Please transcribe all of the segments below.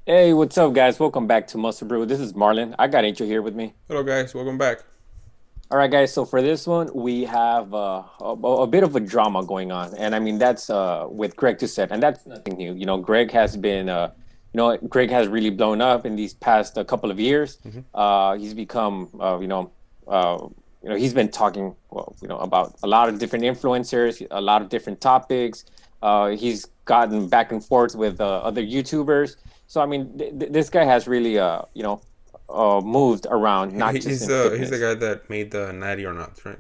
Hey, what's up, guys? Welcome back to MuscleBrew. This is Marlon. I got Angel here with me. Hello, guys. Welcome back. All right, guys. So for this one, we have a bit of a drama going on, and I mean that's with Greg Doucette, and that's nothing new. Greg has been, Greg has really blown up in these past couple of years. Hmm. He's become, he's been talking, well, about a lot of different influencers, a lot of different topics. He's gotten back and forth with other YouTubers. So I mean, this guy has really, moved around, not just He's in he's the fitness. guy that made the natty or not, right?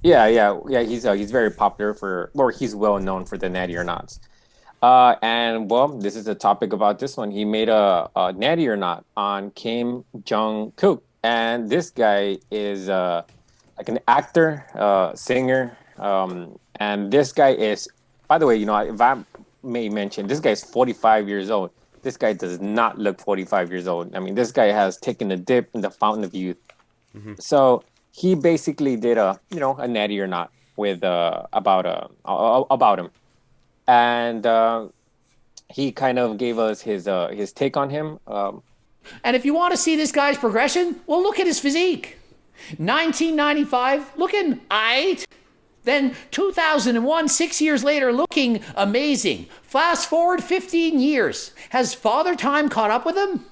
Yeah. He's very popular for, or he's well known for the natty or nots. And well, this is a topic about this one. He made a natty or not on Kim Jung-kook, and this guy is like an actor, singer, and this guy is, by the way, if I may mention, this guy is 45 years old. This guy does not look 45 years old. I mean, this guy has taken a dip in the fountain of youth. Hmm. So he basically did a natty or not with about him, and he kind of gave us his take on him. And if you want to see this guy's progression, well, look at his physique. 1995, looking aight. Then 2001, 6 years later, looking amazing. Fast forward 15 years. Has Father Time caught up with him?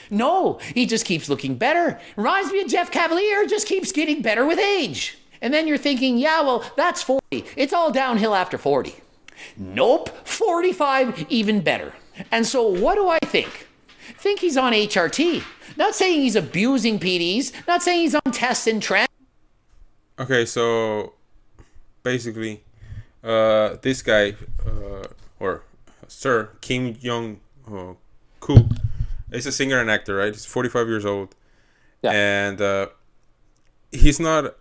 No, he just keeps looking better. Reminds me of Jeff Cavalier, just keeps getting better with age. And then you're thinking, yeah, well, that's 40. It's all downhill after 40. Nope, 45, even better. And so what do I think? Think he's on HRT. Not saying he's abusing PDs, not saying he's on tests and trends. Okay, so basically, this guy, or Sir Kim Jung Kook, is a singer and actor, right? He's 45 years old, Yeah, and he's not.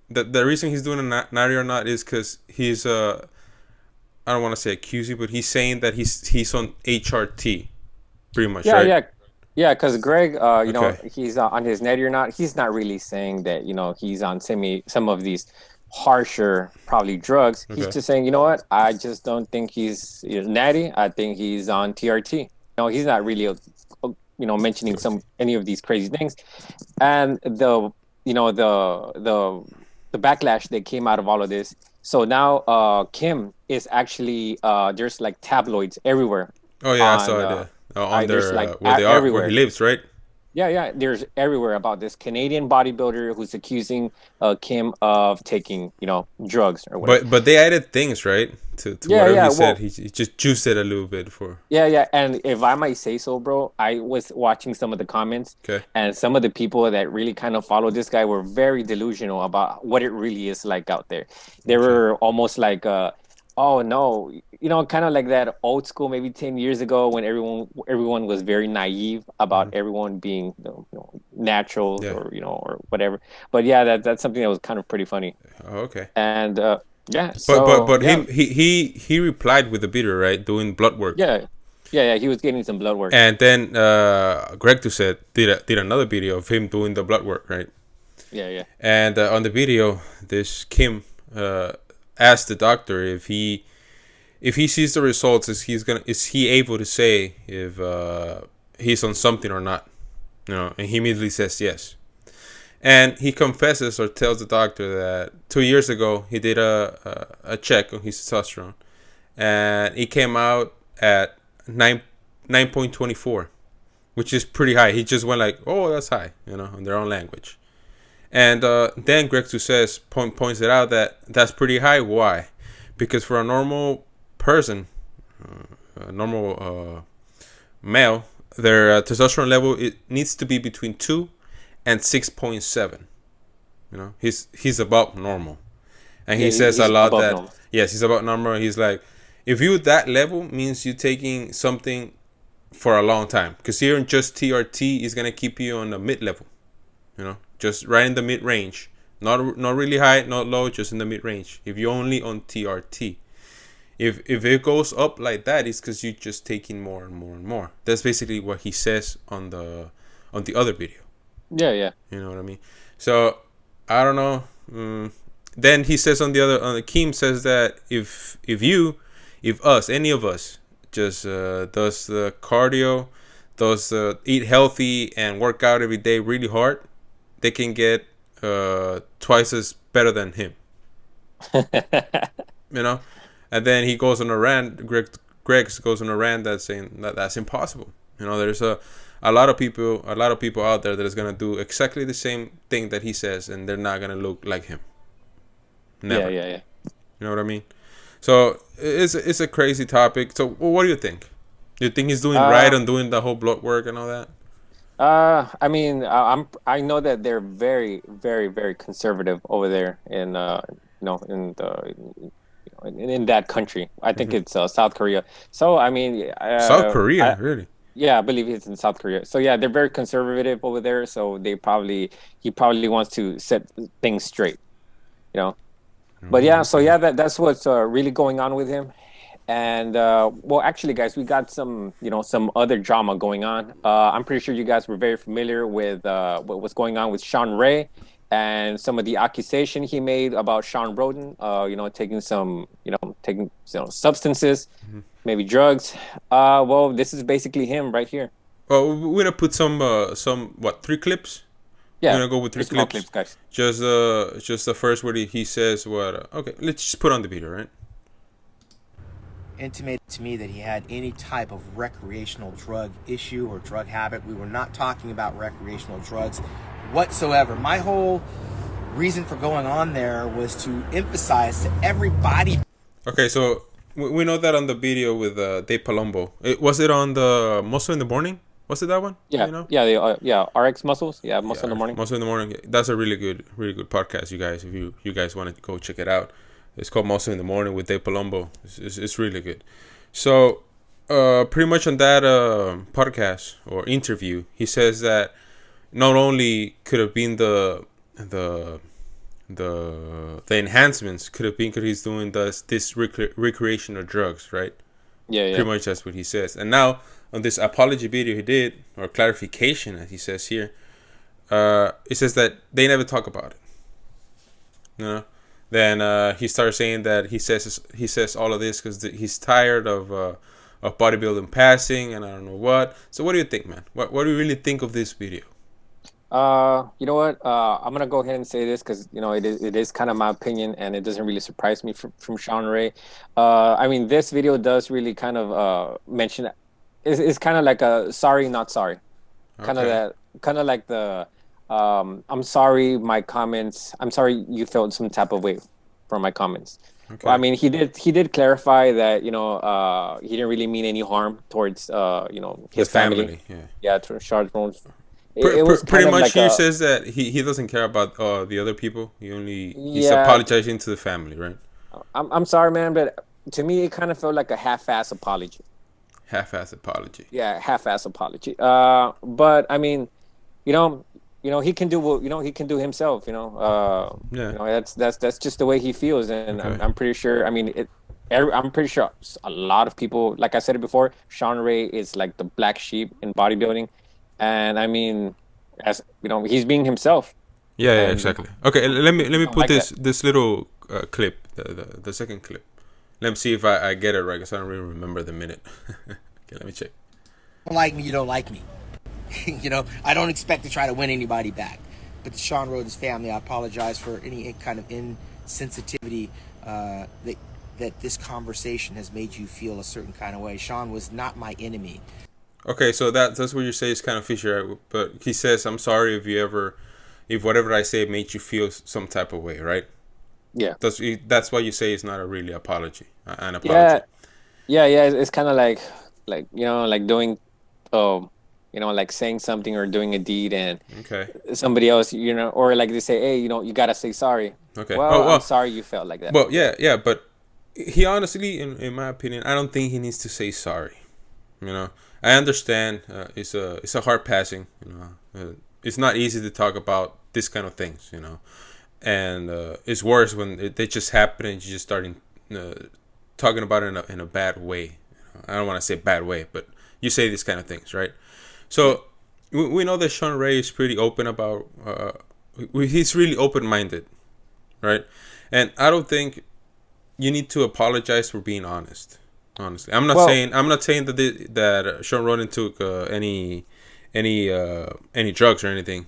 The reason he's doing a natty or not is because he's I don't want to say accusing, but he's saying that he's on HRT, pretty much, yeah, right? yeah, yeah. Because Greg, Okay. he's on his natty or not. He's not really saying that he's on some of these harsher probably drugs. He's Okay. just saying, what? I just don't think he's natty. I think he's on TRT. He's not really mentioning any of these crazy things, and you know the backlash that came out of all of this. So now Kim is actually there's like tabloids everywhere Oh yeah, I on saw it on there's their like where they are, where he everywhere. lives, right? Yeah, there's everywhere about this Canadian bodybuilder who's accusing Kim of taking drugs or whatever. But they added things, right, to Yeah, whatever yeah. he said. Well, He just juiced it a little bit for. yeah. And if I might say so, bro, I was watching some of the comments, Okay. and some of the people that really kind of follow this guy were very delusional about what it really is like out there. They Okay. were almost like, oh no, kind of like that old school, maybe 10 years ago when everyone was very naive about Hmm. everyone being naturals Yeah. or whatever. But yeah, that's something that was kind of pretty funny. Oh, okay. And yeah, But so yeah, he replied with a video, right, doing blood work, yeah, yeah. He was getting some blood work. and then Greg Doucette did another video of him doing the blood work, right? Yeah. And on the video, this Kim asked the doctor if he sees the results, is he able to say if he's on something or not? And he immediately says yes. And he confesses or tells the doctor that 2 years ago he did a check on his testosterone, and it came out at 9.24, which is pretty high. He just went like, "Oh, that's high," in their own language. And then Greg Success points it out that that's pretty high. Why? Because for a normal person, a normal male, their testosterone level, it needs to be between 2 and 6.7. He's above normal, and Yeah, he says a he's lot above that normal. yes, he's above normal. He's like, if you that level means you taking something for a long time, because here in just TRT is gonna keep you on the mid level, just right in the mid range, not really high, not low, just in the mid range. If you're only on TRT, if it goes up like that, it's because you're just taking more and more and more. That's basically what he says on the other video. Yeah. You know what I mean? So I don't know. Then he says on the Kim says that if us, any of us, just does the cardio, those eat healthy and work out every day really hard, they can get twice as better than him. You know, and then he goes on a rant. Greg goes on a rant that's saying that's impossible. You know, there's a lot of people out there that is gonna do exactly the same thing that he says, and they're not gonna look like him. Never. Yeah. You know what I mean? So it's a crazy topic. So what do you think? Do you think he's doing right on doing the whole blood work and all that? I mean, I know that they're very, very, very conservative over there in in that country. I think it's South Korea. So I mean, South Korea, really? Yeah, I believe it's in South Korea. So yeah, they're very conservative over there. So he probably wants to set things straight, you know. But yeah, so yeah, that's what's really going on with him. And well, actually, guys, we got some other drama going on. I'm pretty sure you guys were very familiar with what was going on with Shawn Ray and some of the accusation he made about Sean Roden, taking some substances, maybe drugs. Well, this is basically him right here. Well, we're gonna put some 3 clips. Yeah, we're gonna go with 3 clips, guys. Just the first where he says what. Okay, let's just put on the video, right? Intimated to me that he had any type of recreational drug issue or drug habit. We were not talking about recreational drugs whatsoever. My whole reason for going on there was to emphasize to everybody. Okay, so we know that on the video with Dave Palumbo. Was it on the Muscle in the Morning? Was it that one? Yeah, you know? yeah, RX Muscles. Yeah, Muscle in the Morning. Muscle in the Morning. That's a really good podcast, you guys. If you guys want to go check it out. It's called Muscle in the Morning with Dave Palumbo. It's really good. So, pretty much on that podcast or interview, he says that not only could have been the enhancements, could have been because he's doing this recreational drugs, right? Yeah. Pretty much that's what he says. And now on this apology video he did, or clarification as he says here, it says that they never talk about it. You know. Then he starts saying that he says all of this because he's tired of bodybuilding passing and I don't know what. So what do you think, man? What do you really think of this video? You know what? I'm gonna go ahead and say this because it is kind of my opinion and it doesn't really surprise me from Shawn Ray. I mean, this video does really kind of mention it's kind of like a sorry not sorry, kind of like the. I'm sorry, my comments. I'm sorry you felt some type of way from my comments. Okay. Well, I mean, he did clarify that he didn't really mean any harm towards his family. Yeah, to Shawn Ray. It was pretty much. Like he says that he doesn't care about the other people. He's apologizing to the family, right? I'm sorry, man, but to me it kind of felt like a half-ass apology. Half-ass apology. Yeah, half-ass apology. But I mean, he can do he can do himself. That's just the way he feels, and okay. I'm pretty sure. I mean, I'm pretty sure a lot of people, like I said it before, Shawn Ray is like the black sheep in bodybuilding, and I mean, as he's being himself. Yeah, exactly. Okay, let me put this little clip, the second clip. Let me see if I get it right, because I don't really remember the minute. Okay, let me check. Don't like me, you don't like me. I don't expect to try to win anybody back. But to Sean Rhodes' family, I apologize for any kind of insensitivity that this conversation has made you feel a certain kind of way. Sean was not my enemy. Okay, so that's what you say is kind of fishy, right? But he says, I'm sorry if whatever I say made you feel some type of way, right? Yeah. That's why you say it's not a really apology, an apology. Yeah. It's kind of like doing, like saying something or doing a deed and somebody else, or like they say, hey, you gotta say sorry. Okay. Well, I'm sorry you felt like that. Well, yeah, but he honestly, in my opinion, I don't think he needs to say sorry. I understand it's a hard passing. It's not easy to talk about this kind of things. And it's worse when they just happen and you just start talking about it in a bad way. I don't want to say bad way, but you say these kind of things, right? So we know that Shawn Ray is pretty open about. He's really open-minded, right? And I don't think you need to apologize for being honest. Honestly, I'm not Well, saying that Shawn Roden took any drugs or anything,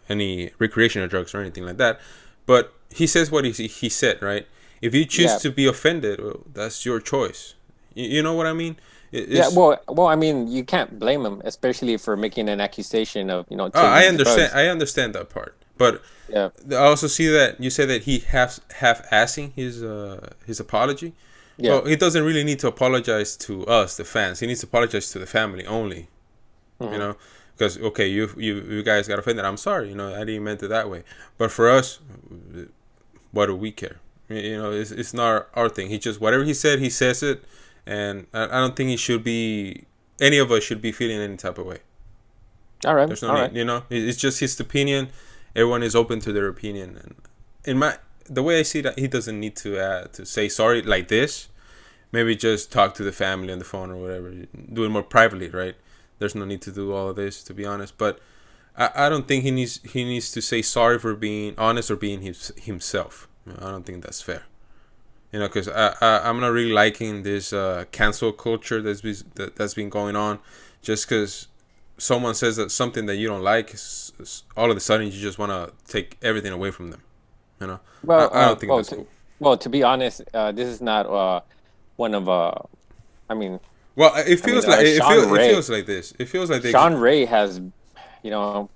any recreational drugs or anything like that. But he says what he said, right? If you choose yeah, to be offended, well, that's your choice. You know what I mean? yeah. It's Well, I mean, you can't blame him, especially for making an accusation of I taking understand. drugs. I understand that part, but Yeah, I also see that you say that he half-assing his apology. yeah. Well, he doesn't really need to apologize to us, the fans. He needs to apologize to the family only. You Hmm. know, because okay, you guys got offended. I'm sorry. I didn't meant it that way. But for us, what do we care? It's not our thing. He just whatever he said, he says it, and I don't think he should be. Any of us should be feeling any type of way. All right, There's no all right. need. It's just his opinion. Everyone is open to their opinion, and the way I see that, he doesn't need to say sorry like this. Maybe just talk to the family on the phone or whatever. Do it more privately, right? There's no need to do all of this, to be honest. But I don't think he needs to say sorry for being honest or being himself. I don't think that's fair. Because I'm not really liking this cancel culture that's been going on. Just because someone says that something that you don't like, all of a sudden you just want to take everything away from them. Well, I don't think that's cool. to be honest, this is not one of I mean, Well, it feels like Shawn it Ray. feels like this. It feels like Shawn Ray has, you know,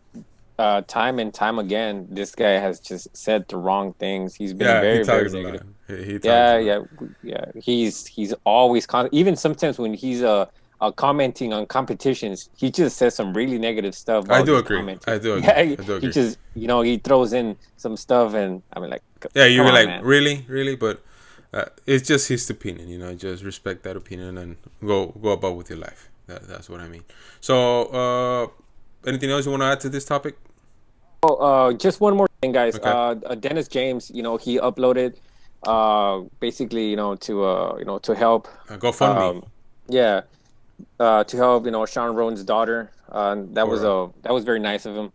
time and time again, this guy has just said the wrong things. He's been yeah, he very, very talks a lot. negative. He talks Yeah, a lot. yeah, yeah. He's always even sometimes when he's commenting on competitions, he just says some really negative stuff I while do he's agree. commenting. I do agree. Yeah, I do he agree. just he throws in some stuff, and I mean, like, Yeah, you're come on, like man. really, but it's just his opinion. Just respect that opinion and go about with your life. That's what I mean. So, anything else you want to add to this topic? Oh, just one more thing, guys. Okay, Dennis James, he uploaded, basically, to help, GoFundMe. um, yeah, to help, Shawn Roden's daughter. For That was very nice of him.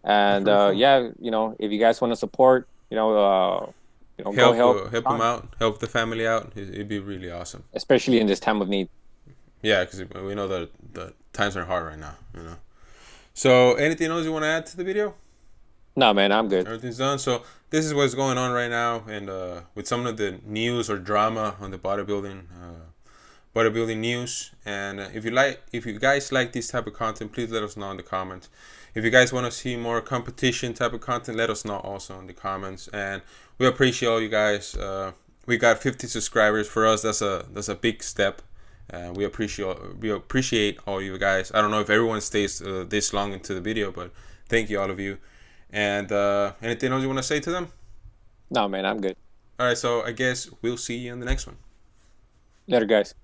that's And really cool. yeah, if you guys want to support, go help Help him Shawn, out. Help the family out. It'd be really awesome. especially in this time of need. Yeah, because we know that the times are hard right now. So, anything else you want to add to the video? No, man, I'm good. Everything's done. So this is what's going on right now, and with some of the news or drama on the bodybuilding news. And if you guys like this type of content, please let us know in the comments. If you guys want to see more competition type of content, let us know also in the comments. And we appreciate all you guys. We got 50 subscribers. For us, that's a big step. We appreciate all you guys. I don't know if everyone stays this long into the video, but thank you all of you. And anything else you want to say to them? No, man, I'm good. All right, so I guess we'll see you in the next one. Later, guys.